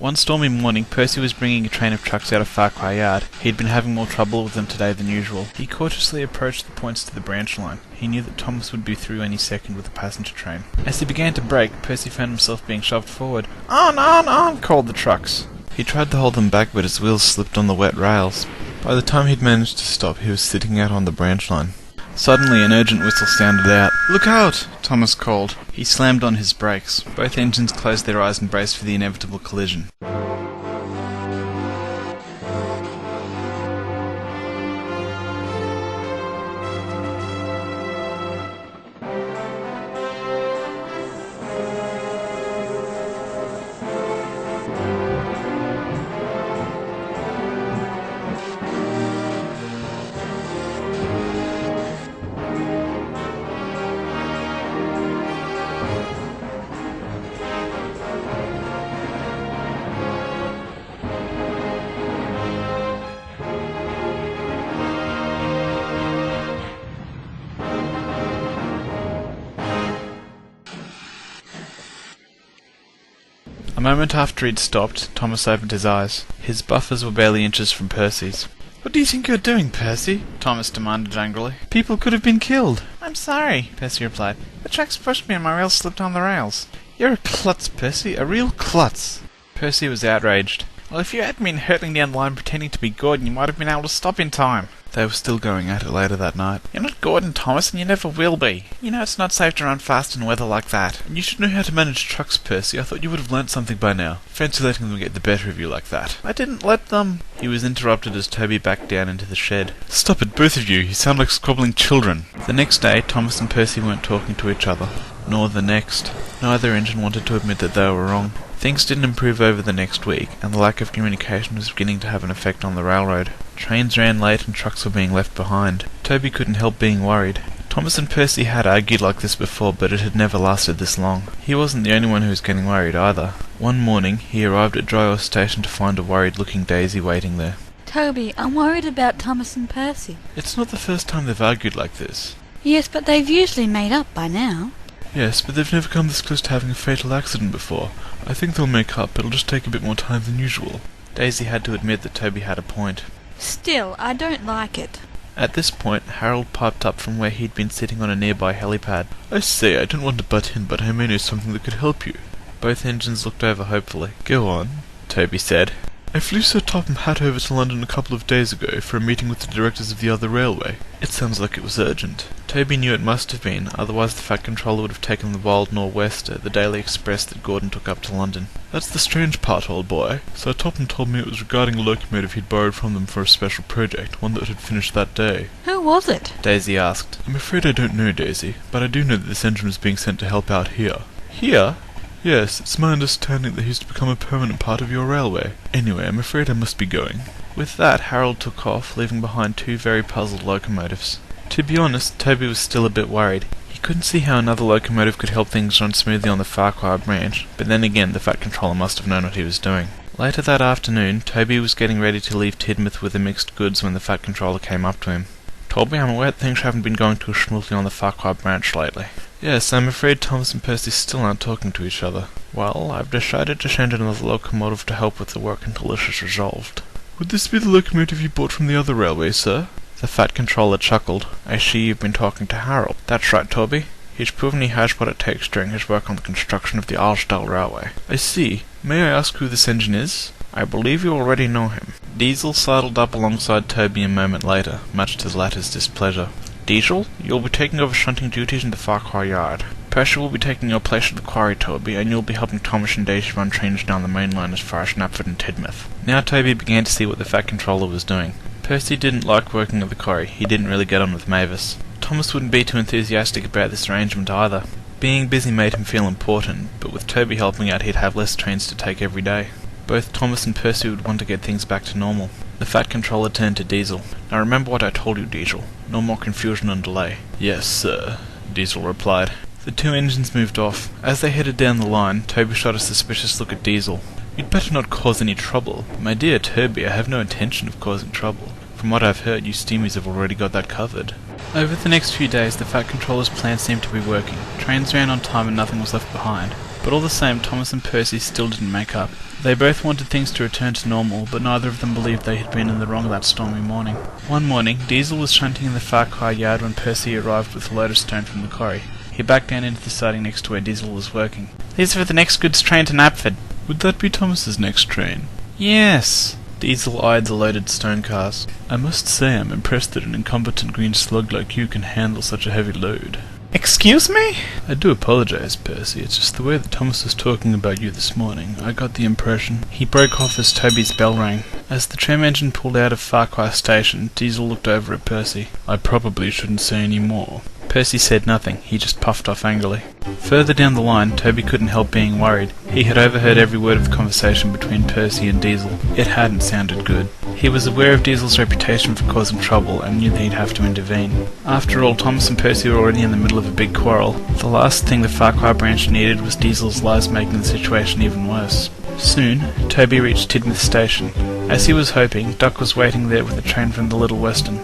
One stormy morning, Percy was bringing a train of trucks out of Farquhar Yard. He had been having more trouble with them today than usual. He cautiously approached the points to the branch line. He knew that Thomas would be through any second with a passenger train. As he began to brake, Percy found himself being shoved forward. On, called the trucks. He tried to hold them back, but his wheels slipped on the wet rails. By the time he'd managed to stop, he was sitting out on the branch line. Suddenly, an urgent whistle sounded out. "Look out!" Thomas called. He slammed on his brakes. Both engines closed their eyes and braced for the inevitable collision. A moment after he'd stopped, Thomas opened his eyes. His buffers were barely inches from Percy's. "What do you think you're doing, Percy?" Thomas demanded angrily. "People could have been killed." "I'm sorry," Percy replied. "The trucks pushed me and my rails slipped on the rails." "You're a klutz, Percy, a real klutz." Percy was outraged. "Well, if you hadn't been hurtling down the line pretending to be Gordon, you might have been able to stop in time." They were still going at it later that night. "You're not Gordon, Thomas, and you never will be. You know it's not safe to run fast in weather like that. And you should know how to manage trucks, Percy. I thought you would have learnt something by now. Fancy letting them get the better of you like that." "I didn't let them—" He was interrupted as Toby backed down into the shed. "Stop it, both of you. You sound like squabbling children." The next day, Thomas and Percy weren't talking to each other. Nor the next. Neither engine wanted to admit that they were wrong. Things didn't improve over the next week, and the lack of communication was beginning to have an effect on the railroad. Trains ran late and trucks were being left behind. Toby couldn't help being worried. Thomas and Percy had argued like this before, but it had never lasted this long. He wasn't the only one who was getting worried either. One morning, he arrived at Dryour Station to find a worried-looking Daisy waiting there. "Toby, I'm worried about Thomas and Percy." "It's not the first time they've argued like this." "Yes, but they've usually made up by now." "Yes, but they've never come this close to having a fatal accident before. I think they'll make up, but it'll just take a bit more time than usual." Daisy had to admit that Toby had a point. "Still, I don't like it." At this point, Harold piped up from where he'd been sitting on a nearby helipad. "I say, I don't want to butt in, but I may know something that could help you." Both engines looked over hopefully. "Go on," Toby said. "I flew Sir Topham Hatt over to London a couple of days ago for a meeting with the directors of the other railway. It sounds like it was urgent." Toby knew it must have been, otherwise the Fat Controller would have taken the Wildnorwester, the daily express that Gordon took up to London. "That's the strange part, old boy. Sir Topham told me it was regarding a locomotive he'd borrowed from them for a special project, one that had finished that day." "Who was it?" Daisy asked. "I'm afraid I don't know, Daisy, but I do know that this engine was being sent to help out here." "Here?" "Yes, it's my understanding that he's to become a permanent part of your railway. Anyway, I'm afraid I must be going." With that, Harold took off, leaving behind two very puzzled locomotives. To be honest, Toby was still a bit worried. He couldn't see how another locomotive could help things run smoothly on the Farquhar branch, but then again, the Fat Controller must have known what he was doing. Later that afternoon, Toby was getting ready to leave Tidmouth with the mixed goods when the Fat Controller came up to him. "Toby, I'm aware that things haven't been going too smoothly on the Farquhar branch lately." "Yes, I'm afraid Thomas and Percy still aren't talking to each other." "Well, I've decided to send another locomotive to help with the work until this is resolved." "Would this be the locomotive you bought from the other railway, sir?" The Fat Controller chuckled. "I see you've been talking to Harold." "That's right, Toby. He's proven he has what it takes during his work on the construction of the Arlesdale Railway." "I see. May I ask who this engine is?" "I believe you already know him." Diesel sidled up alongside Toby a moment later, much to the latter's displeasure. "Diesel, you'll be taking over shunting duties in the Farquhar Yard. Percy will be taking your place at the quarry, Toby, and you'll be helping Thomas and Daisy run trains down the main line as far as Knapford and Tidmouth." Now Toby began to see what the Fat Controller was doing. Percy didn't like working at the quarry. He didn't really get on with Mavis. Thomas wouldn't be too enthusiastic about this arrangement either. Being busy made him feel important, but with Toby helping out he'd have less trains to take every day. Both Thomas and Percy would want to get things back to normal. The Fat Controller turned to Diesel. "Now remember what I told you, Diesel. No more confusion and delay." "Yes, sir," Diesel replied. The two engines moved off. As they headed down the line, Toby shot a suspicious look at Diesel. "You'd better not cause any trouble." "My dear Toby, I have no intention of causing trouble. From what I've heard, you steamies have already got that covered." Over the next few days, the Fat Controller's plan seemed to be working. Trains ran on time and nothing was left behind. But all the same, Thomas and Percy still didn't make up. They both wanted things to return to normal, but neither of them believed they had been in the wrong that stormy morning. One morning, Diesel was shunting in the Farquhar yard when Percy arrived with a load of stone from the quarry. He backed down into the siding next to where Diesel was working. "These are for the next goods train to Knapford." Would that be Thomas's next train? "Yes." Diesel eyed the loaded stone cars. I must say I'm impressed that an incompetent green slug like you can handle such a heavy load. "Excuse me?" I do apologize, Percy. It's just the way that Thomas was talking about you this morning. I got the impression. He broke off as Toby's bell rang. As the tram engine pulled out of Farquhar station, Diesel looked over at Percy. I probably shouldn't say any more. Percy said nothing. He just puffed off angrily. Further down the line, Toby couldn't help being worried. He had overheard every word of the conversation between Percy and Diesel. It hadn't sounded good. He was aware of Diesel's reputation for causing trouble and knew that he'd have to intervene. After all, Thomas and Percy were already in the middle of a big quarrel. The last thing the Farquhar branch needed was Diesel's lies making the situation even worse. Soon, Toby reached Tidmouth station. As he was hoping, Duck was waiting there with a train from the Little Western.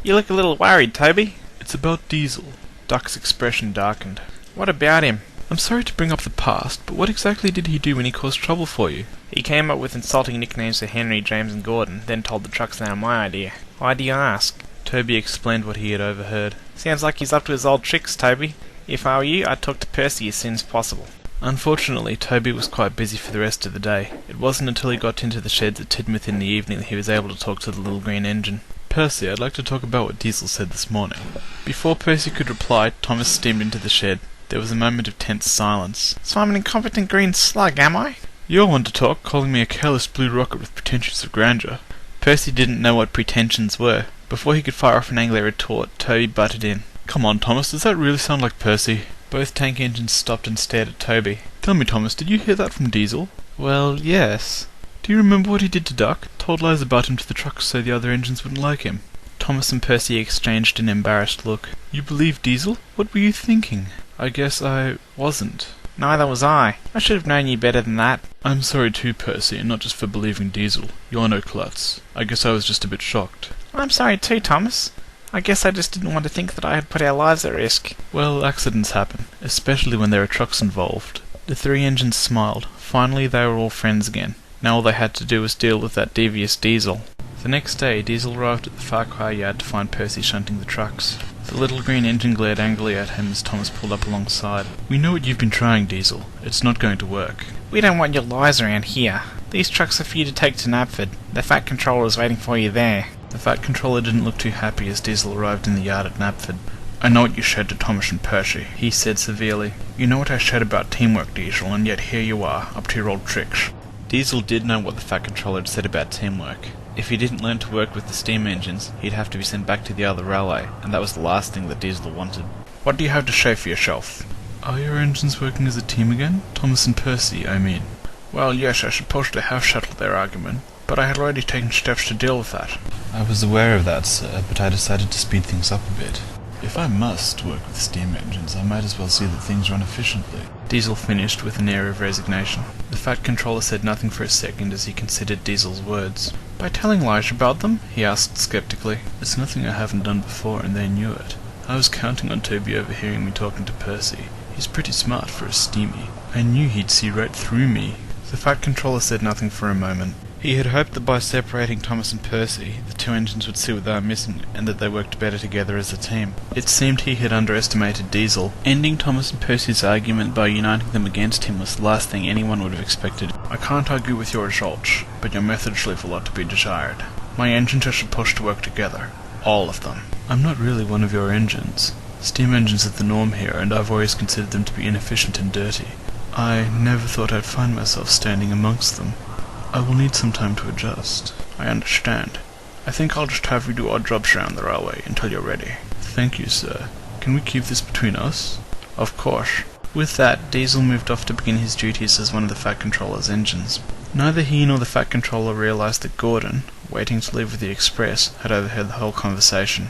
"You look a little worried, Toby." It's about Diesel. Duck's expression darkened. "What about him?" I'm sorry to bring up the past, but what exactly did he do when he caused trouble for you? "He came up with insulting nicknames for Henry, James and Gordon, then told the trucks they were my idea." "Why do you ask?" Toby explained what he had overheard. "Sounds like he's up to his old tricks, Toby. If I were you, I'd talk to Percy as soon as possible." Unfortunately, Toby was quite busy for the rest of the day. It wasn't until he got into the sheds at Tidmouth in the evening that he was able to talk to the little green engine. Percy, I'd like to talk about what Diesel said this morning. Before Percy could reply, Thomas steamed into the shed. There was a moment of tense silence. "So I'm an incompetent green slug, am I?" You're one to talk, calling me a careless blue rocket with pretensions of grandeur. Percy didn't know what pretensions were. Before he could fire off an angry retort, Toby butted in. Come on, Thomas, does that really sound like Percy? Both tank engines stopped and stared at Toby. Tell me, Thomas, did you hear that from Diesel? "Well, yes." Do you remember what he did to Duck? Told lies about him to the trucks so the other engines wouldn't like him. Thomas and Percy exchanged an embarrassed look. You believe Diesel? What were you thinking? I guess I wasn't. "Neither was I. I should have known you better than that." I'm sorry too, Percy, and not just for believing Diesel. You're no klutz. I guess I was just a bit shocked. "I'm sorry too, Thomas. I guess I just didn't want to think that I had put our lives at risk." Well, accidents happen, especially when there are trucks involved. The three engines smiled. Finally they were all friends again. Now all they had to do was deal with that devious Diesel. The next day, Diesel arrived at the Farquhar yard to find Percy shunting the trucks. The little green engine glared angrily at him as Thomas pulled up alongside. We know what you've been trying, Diesel. It's not going to work. "We don't want your lies around here. These trucks are for you to take to Knapford. The Fat Controller is waiting for you there." The Fat Controller didn't look too happy as Diesel arrived in the yard at Knapford. I know what you said to Thomas and Percy, he said severely. You know what I said about teamwork, Diesel, and yet here you are, up to your old tricks. Diesel did know what the Fat Controller had said about teamwork. If he didn't learn to work with the steam engines, he'd have to be sent back to the other railway, and that was the last thing that Diesel wanted. What do you have to show for yourself? Are your engines working as a team again? Thomas and Percy, I mean. Well, yes, I suppose they have settled their argument, but I had already taken steps to deal with that. I was aware of that, sir, but I decided to speed things up a bit. If I must work with steam engines, I might as well see that things run efficiently. Diesel finished with an air of resignation. The Fat Controller said nothing for a second as he considered Diesel's words. By telling lies about them? He asked skeptically. It's nothing I haven't done before, and they knew it. I was counting on Toby overhearing me talking to Percy. He's pretty smart for a steamy. I knew he'd see right through me. The Fat Controller said nothing for a moment. He had hoped that by separating Thomas and Percy, the two engines would see what they were missing, and that they worked better together as a team. It seemed he had underestimated Diesel. Ending Thomas and Percy's argument by uniting them against him was the last thing anyone would have expected. I can't argue with your results, but your methods leave a lot to be desired. My engines are supposed to work together. All of them. I'm not really one of your engines. Steam engines are the norm here, and I've always considered them to be inefficient and dirty. I never thought I'd find myself standing amongst them. I will need some time to adjust. I understand. I think I'll just have you do odd jobs around the railway until you're ready. Thank you, sir. Can we keep this between us? Of course. With that, Diesel moved off to begin his duties as one of the Fat Controller's engines. Neither he nor the Fat Controller realized that Gordon, waiting to leave with the express, had overheard the whole conversation.